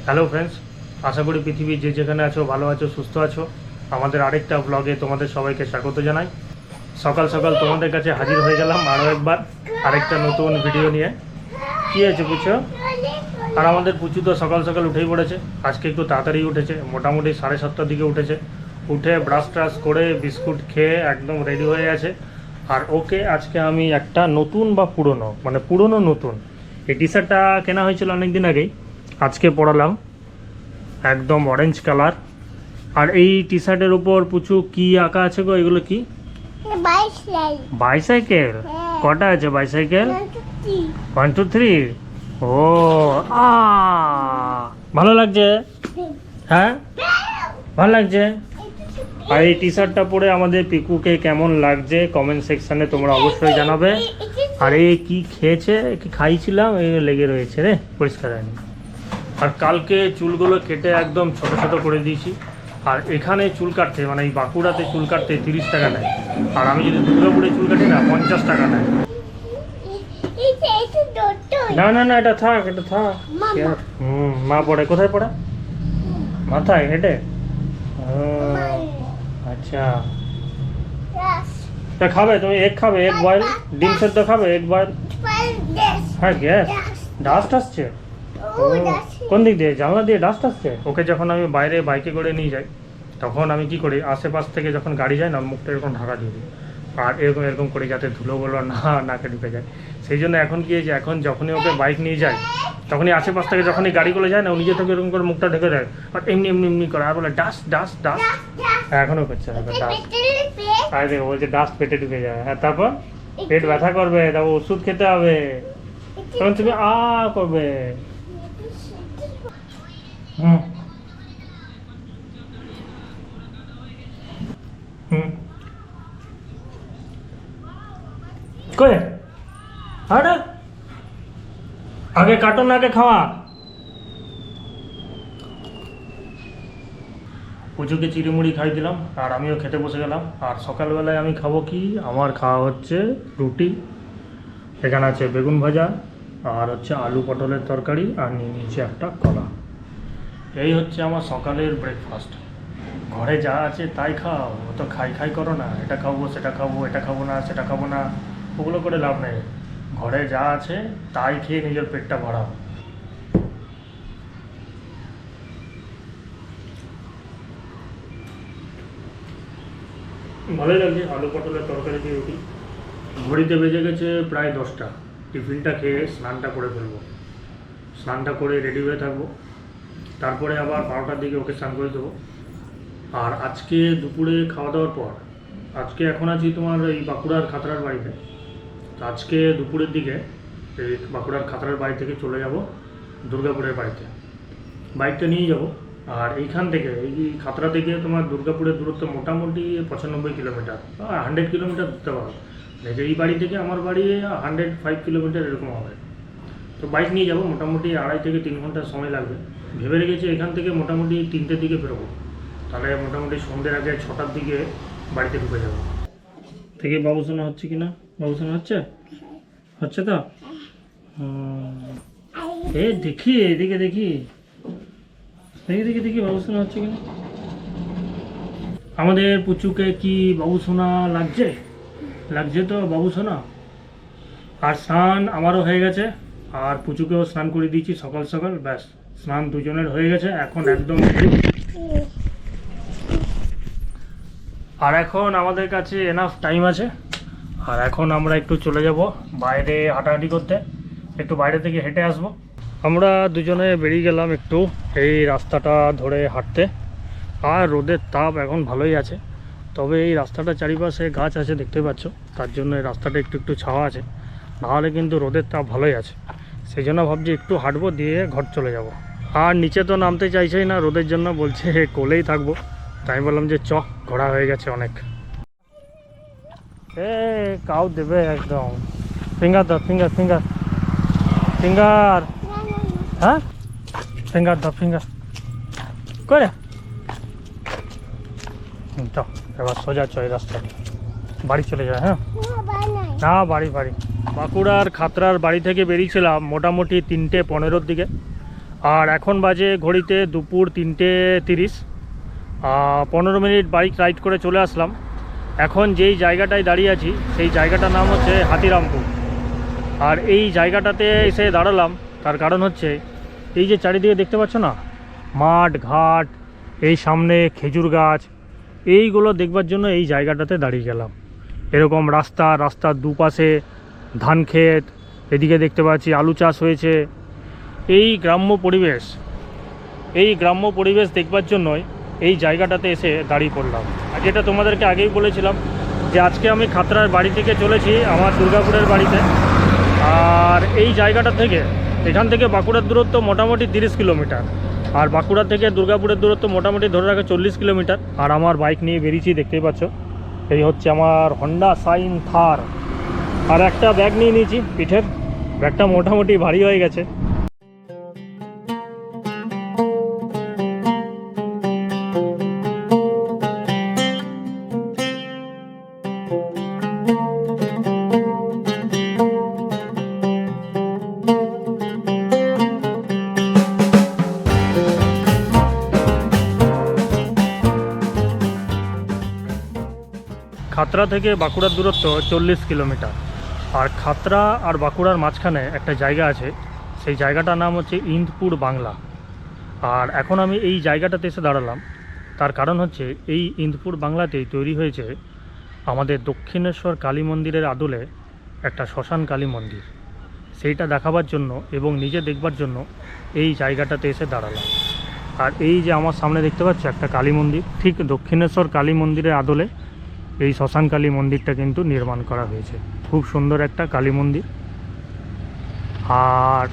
Hello friends, আশা করি পৃথিবীর যে যেখানে আছো ভালো আছো, সুস্থ আছো। আমাদের আরেকটা ব্লগে তোমাদের সবাইকে স্বাগত জানাই। সকাল সকাল তোমাদের কাছে হাজির হয়ে গেলাম আরও একবার আরেকটা নতুন ভিডিও নিয়ে। কী হয়েছে পুচো? আর আমাদের পুচু তো সকাল সকাল উঠেই পড়েছে। আজকে একটু তাড়াতাড়ি উঠেছে, মোটামুটি 7:30টার দিকে উঠেছে। উঠে ব্রাশ ট্রাশ করে বিস্কুট খেয়ে একদম রেডি হয়ে আছে। আর ওকে আজকে আমি একটা নতুন বা পুরনো, মানে পুরনো নতুন, এই টি শার্টটা কেনা হয়েছিল অনেক দিন আগেই, আজকে পরালাম। একদম অরেঞ্জ কালার। আর এই টি শার্টের উপর পুচু কি আঁকা আছে গো? এগুলো কি? বাইসাইকেল। কটা আছে বাইসাইকেল? 1 2 3। ও আ ভালো লাগছে? হ্যাঁ ভালো লাগছে। আর এই টি শার্টটা পরে আমাদের পিকুকে কেমন লাগছে কমেন্ট সেকশানে তোমরা অবশ্যই জানাবে। আর এই কি খেয়েছে, কি খাইছিলাম, এই লেগে রয়েছে রে, পরিষ্কার হয়নি। আর কালকে চুলগুলো কেটে একদম ছোট ছোট করে দিয়েছি। আর এখানে চুল কাটতে, মানে এই বাঁকুড়াতে চুল কাটতে 30 টাকা নেয়। আর আমি যদি দুর্গাপুরে চুল কাটি না, 50 টাকা নেয়। না না না, এটা থাক, এটা থাক। মা পড়ে কোথায় পড়ে? মাথায়, হেঁটে। আচ্ছা, তা খাবে তুমি? এগ খাবে? এগ বয়েল, ডিম সেদ্ধ খাবে? Egg boil. হ্যাঁ, গ্যাস, ডাস্ট আসছে। কোন দিক দিয়ে? জানলা দিয়ে ডাস্ট আসছে। ওকে যখন আমি বাইরে বাইকে করে নিয়ে যাই, তখন আমি কি করি, আশেপাশ থেকে যখন গাড়ি যায় না, মুখটা এরকম ঢাকা দিয়ে দিই। আর এরকম এরকম করি যাতে ধুলোগুলো না নাকে ঢুকে যায়। সেই জন্য এখন কি হয়েছে, এখন যখনই ওকে বাইক নিয়ে যায়, তখনই আশেপাশ থেকে যখনই গাড়িগুলো যায় না, ও নিজে থেকে এরকম করে মুখটা ঢেকে দেয়। আর এমনি এমনি এমনি করে আর বলে ডাস্ট ডাস্ট ডাস্ট। এখনও করছে ডাস্ট। আর দেখো বলছে ডাস্ট পেটে ঢুকে যায়। হ্যাঁ, তারপর পেট ব্যথা করবে, তারপর ওষুধ খেতে হবে, তখন তুমি করবে। হুম হুম করে আরে আগে কাটো না, আগে খাওয়া। পুজোকে চিড়িমুড়ি খাই দিলাম, আর আমিও খেতে বসে গেলাম। আর সকালবেলায় আমি খাবো কি, আমার খাওয়া হচ্ছে রুটি। এখানে আছে বেগুন ভাজা, আর হচ্ছে আলু পটলের তরকারি, আর নিয়ে নিয়েছি একটা কলা। এই হচ্ছে আমার সকালের ব্রেকফাস্ট। ঘরে যা আছে তাই খাও, তো খাই খাই করো না, এটা খাবো সেটা খাবো, এটা খাবো না সেটা খাবো না, ওগুলো করে লাভ নেই। ঘরে যা আছে তাই খেয়ে নিজের পেটটা ভরাও। ভালোই লাগছে আলু পটলের তরকারি দিয়ে রুটি। ঘড়িতে বেজে গেছে প্রায় 10টা। টিফিনটা খেয়ে স্নানটা করে ফেলবো। স্নানটা করে রেডি হয়ে থাকবো। তারপরে আবার 12টার দিকে ওকে স্নান করে দেবো। আর আজকে দুপুরে খাওয়া দাওয়ার পর, আজকে এখন আছি তোমার এই বাঁকুড়ার খাতড়ার বাড়িতে। তো আজকে দুপুরের দিকে এই বাঁকুড়ার খাতড়ার বাড়ি থেকে চলে যাব দুর্গাপুরের বাড়িতে। বাইকটা নিয়ে যাব। আর এইখান থেকে, এই খাতড়া থেকে তোমার দুর্গাপুরের দূরত্ব মোটামুটি 95 কিলোমিটার, 100 কিলোমিটার ধরতে পারো। এই বাড়ি থেকে আমার বাড়ি 105 কিলোমিটার এরকম হবে। তো বাইক নিয়ে যাব, মোটামুটি 2.5 থেকে 3 ঘন্টা সময় লাগবে। ভেবে রেখেছি এখান থেকে মোটামুটি 3টের দিকে বেরোবো। তাহলে মোটামুটি সন্ধ্যের আগে 6টার দিকে বাড়িতে ঢুকে যাবো। থেকে বাবু শোনা হচ্ছে কি না? বাবু শোনা হচ্ছে? হচ্ছে তো? এ দেখি, এদিকে দেখি, দেখি দেখি দেখি বাবু শোনা হচ্ছে কিনা। আমাদের পুচুকে কি বাবু সোনা লাগছে? লাগছে তো বাবু সোনা। আর স্নান আমারও হয়ে গেছে, আর পুচুকেও স্নান করে দিয়েছি সকাল সকাল। ব্যাস, স্নান দুজনের হয়ে গেছে, এখন একদম। আর এখন আমাদের কাছে এনাফ টাইম আছে। আর এখন আমরা একটু চলে যাব বাইরে হাঁটাহাঁটি করতে, একটু বাইরে থেকে হেঁটে আসবো। আমরা দুজনে বেরিয়ে গেলাম একটু এই রাস্তাটা ধরে হাঁটতে। আর রোদের তাপ এখন ভালোই আছে, তবে এই রাস্তাটার চারিপাশে গাছ আছে দেখতে পাচ্ছ, তার জন্য এই রাস্তাটা একটু একটু ছাওয়া আছে। নাহলে কিন্তু রোদের তাপ ভালোই আছে। সেই জন্য ভাবছি একটু হাঁটবো, দিয়ে ঘর চলে যাব। আর নিচে তো নামতে চাইছেই না রোদের জন্য, বলছে কোলেই থাকবো। তাই বললাম যে ঘোরা হয়ে গেছে অনেক। এ কাউ দেবে একদম। ফিঙ্গার দাও, ফিঙ্গার ফিঙ্গার ফিঙ্গার। হ্যাঁ, ফিঙ্গার দাও, ফিঙ্গার করে। তো এবার সোজা এই রাস্তা বাড়ি চলে যায়। হ্যাঁ না, বাড়ি বাড়ি বাঁকুড়ার খাতড়ার বাড়ি থেকে বেরিয়েছিলাম মোটামুটি 3টে 15-র দিকে। আর এখন বাজে ঘড়িতে দুপুর 3:30। 15 মিনিট বাইক রাইড করে চলে আসলাম। এখন যেই জায়গাটায় দাঁড়িয়ে আছি সেই জায়গাটার নাম হচ্ছে হাতিরামপুর। আর এই জায়গাটাতে এসে দাঁড়ালাম তার কারণ হচ্ছে এই যে চারিদিকে দেখতে পাচ্ছ না, মাঠ ঘাট, এই সামনে খেজুর গাছ, এইগুলো দেখবার জন্য এই জায়গাটাতে দাঁড়িয়ে গেলাম। এরকম রাস্তার দুপাশে ধান ক্ষেত, এদিকে দেখতে পাচ্ছি আলু চাষ হয়েছে। এই গ্রাম্য পরিবেশ দেখবার জন্যই এই জায়গাটাতে এসে দাঁড়িয়ে পড়লাম। আর যেটা তোমাদেরকে আগেই বলেছিলাম যে আজকে আমি খাতড়ার বাড়ি থেকে চলেছি আমার দুর্গাপুরের বাড়িতে। আর এই জায়গাটা থেকে এখান থেকে বাঁকুড়ার দূরত্ব মোটামুটি 30 কিলোমিটার, আর বাঁকুড়া থেকে দুর্গাপুরের দূরত্ব মোটামুটি ধরে রাখে 40 কিলোমিটার। আর আমার বাইক নিয়ে বেরিয়েছি, দেখতেই পাচ্ছ। এই হচ্ছে আমার হন্ডা সাইন থার। আর একটা ব্যাগ নিয়ে নিয়েছি পিঠের, ব্যাগটা মোটামুটি ভারী হয়ে গেছে। খাতড়া থেকে বাঁকুড়ার দূরত্ব 40 কিলোমিটার। আর খাতড়া আর বাঁকুড়ার মাঝখানে একটা জায়গা আছে, সেই জায়গাটার নাম হচ্ছে ইন্দপুর বাংলা। আর এখন আমি এই জায়গাটাতে এসে দাঁড়ালাম, তার কারণ হচ্ছে এই ইন্দপুর বাংলাতেই তৈরি হয়েছে আমাদের দক্ষিণেশ্বর কালী মন্দিরের আদলে একটা শ্মশান কালী মন্দির। সেইটা দেখাবার জন্য এবং নিজে দেখবার জন্য এই জায়গাটাতে এসে দাঁড়ালাম। আর এই যে আমার সামনে দেখতে পাচ্ছ একটা কালী মন্দির, ঠিক দক্ষিণেশ্বর কালী মন্দিরের আদলে এই শ্মশান কালী মন্দিরটা কিন্তু নির্মাণ করা হয়েছে। খুব সুন্দর একটা কালী মন্দির। আর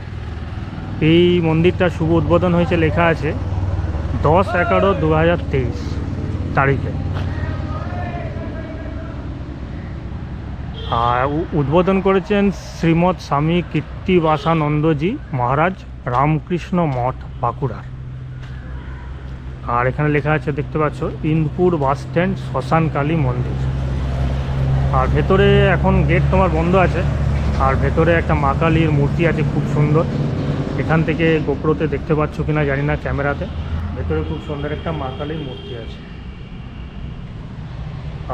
এই মন্দিরটা শুভ উদ্বোধন হয়েছে, লেখা আছে 10/11/2023 তারিখে। আর উদ্বোধন করেছেন শ্রীমৎ স্বামী কীর্তিবাসানন্দজি মহারাজ, রামকৃষ্ণ মঠ, বাঁকুড়ার। আর এখানে লেখা আছে দেখতে পাচ্ছ ইন্দপুর বাস স্ট্যান্ড শ্মশান কালী মন্দির। আর ভেতরে এখন গেট তোমার বন্ধ আছে। আর ভেতরে একটা মা কালীর মূর্তি আছে খুব সুন্দর। এখান থেকে গোপ্রোতে দেখতে পাচ্ছ কিনা জানি না, ক্যামেরাতে ভেতরে খুব সুন্দর একটা মা কালীর মূর্তি আছে।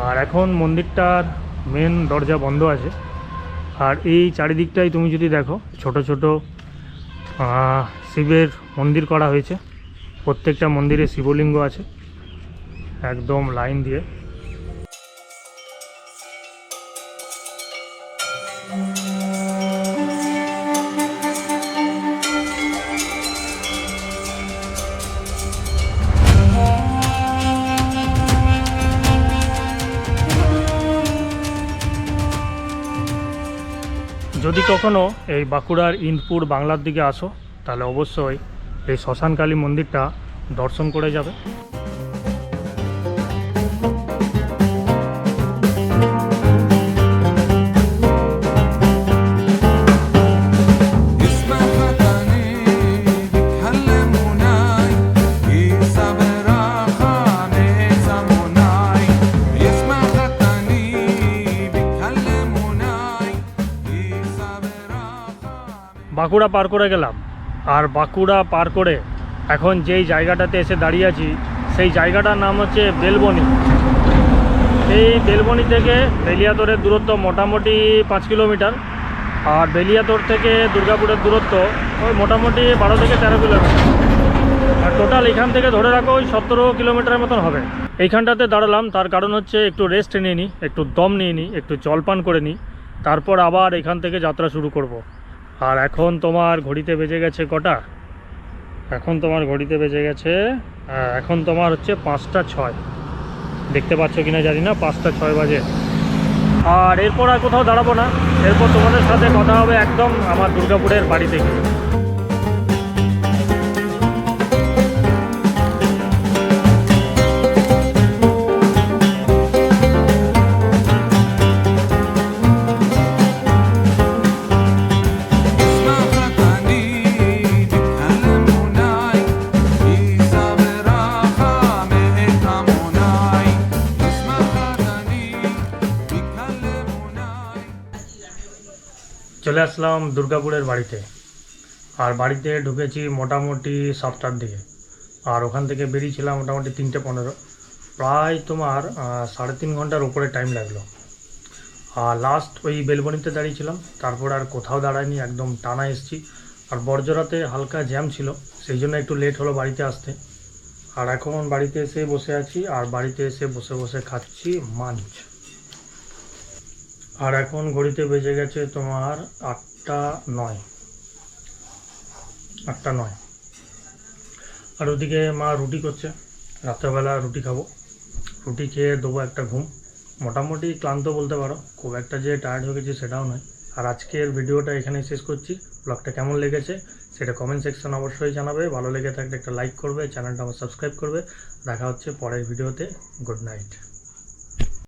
আর এখন মন্দিরটার মেন দরজা বন্ধ আছে। আর এই চারিদিকটাই তুমি যদি দেখো ছোট ছোট শিবের মন্দির করা হয়েছে। প্রত্যেকটা মন্দিরে শিবলিঙ্গ আছে একদম লাইন দিয়ে। যদি কখনো এই বাঁকুড়ার ইন্দপুর বাংলার দিকে আসো তাহলে অবশ্যই এই শ্মশান কালী মন্দিরটা দর্শন করে যাবে। বাঁকুড়া পার করে গেলাম। আর বাঁকুড়া পার করে এখন যেই জায়গাটাতে এসে দাঁড়িয়ে আছি সেই জায়গাটার নাম হচ্ছে বেলবনি। এই বেলবনি থেকে বেলিয়াতোড়ের দূরত্ব মোটামুটি 5 কিলোমিটার। আর বেলিয়াতোড় থেকে দুর্গাপুরের দূরত্ব ওই মোটামুটি 12 থেকে 13 কিলোমিটার। আর টোটাল এখান থেকে ধরে রাখো ওই 17 কিলোমিটারের মতন হবে। এইখানটাতে দাঁড়ালাম তার কারণ হচ্ছে একটু রেস্ট নিয়ে নিই, একটু দম নিয়ে নিই, একটু জলপান করে নিই, তারপর আবার এখান থেকে যাত্রা শুরু করব। আর এখন তোমার ঘড়িতে বেজে গেছে কটা? এখন তোমার ঘড়িতে বেজে গেছে এখন তোমার হচ্ছে 5টা 6। দেখতে পাচ্ছ কিনা জানি না, 5টা 6 বাজে। আর এরপর আর কোথাও দাঁড়াবো না, এরপর তোমাদের সাথে কথা হবে একদম আমার দুর্গাপুরের বাড়ি থেকে। চলে আসলাম দুর্গাপুরের বাড়িতে। আর বাড়িতে ঢুকেছি মোটামুটি 7টার দিকে, আর ওখান থেকে বেরিয়েছিলাম মোটামুটি 3:15। প্রায় তোমার 3.5 ঘন্টার উপরে টাইম লাগলো। আর লাস্ট ওই বেলবনিতে দাঁড়িয়েছিলাম, তারপর আর কোথাও দাঁড়ায়নি, একদম টানা এসছি। আর বড়জোড়াতে হালকা জ্যাম ছিল, সেই জন্য একটু লেট হলো বাড়িতে আসতে। আর এখন বাড়িতে এসে বসে আছি, আর বাড়িতে এসে বসে বসে খাচ্ছি মাঞ্চ। আর এখন ঘড়িতে বেজে গেছে তোমার 8:09। আর ওদিকে মা রুটি করছে, রাত্রেবেলা রুটি খাবো। রুটি খেয়ে দেবো একটা ঘুম। মোটামুটি ক্লান্ত বলতে পারো, খুব একটা যে টায়ার্ড হয়ে গেছি সেটাও নয়। আর আজকের ভিডিওটা এখানেই শেষ করছি। ব্লগটা কেমন লেগেছে সেটা কমেন্ট সেকশন অবশ্যই জানাবে। ভালো লেগে থাকলে একটা লাইক করবে, চ্যানেলটা আমার সাবস্ক্রাইব করবে। দেখা হচ্ছে পরের ভিডিওতে। Good night.